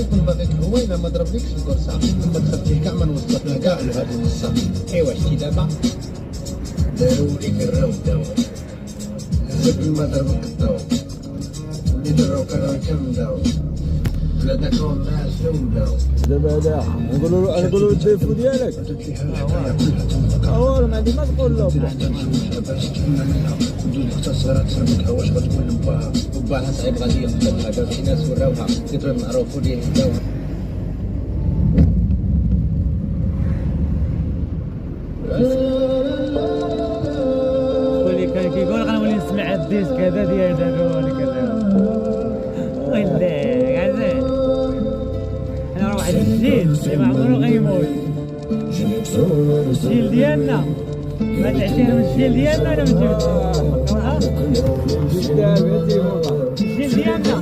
يكون باغيك هو الا ما ضربلكش الكرسه ما تخليه كاع ما نوصلنا كاع لهذه النصه. ايوا شتي دابا داروا ليك الراو داو قبل ما ضربك الضو اللي دروك راه كم داو لا داكو الناس داو دابا هذا نقولوا له الديفو ديالك هو ما عندي ما تقول له باش تفهم منها جوج اختها صغيرة تسلمك واش غتقول لباها وباها صعيب غادي يقتلها دابا شي ناس وراوها كيفاش نعرفوا ليه داوها. ولي كان كيقول غنولي نسمع الديسك هذا ديال دابا ولا كذا ولا عزيز انا راه واحد الجيل اللي ما عمرو غيموت الجيل ديالنا ما تعتبر الجيل ديالنا ولا ماشي الجيل ديالنا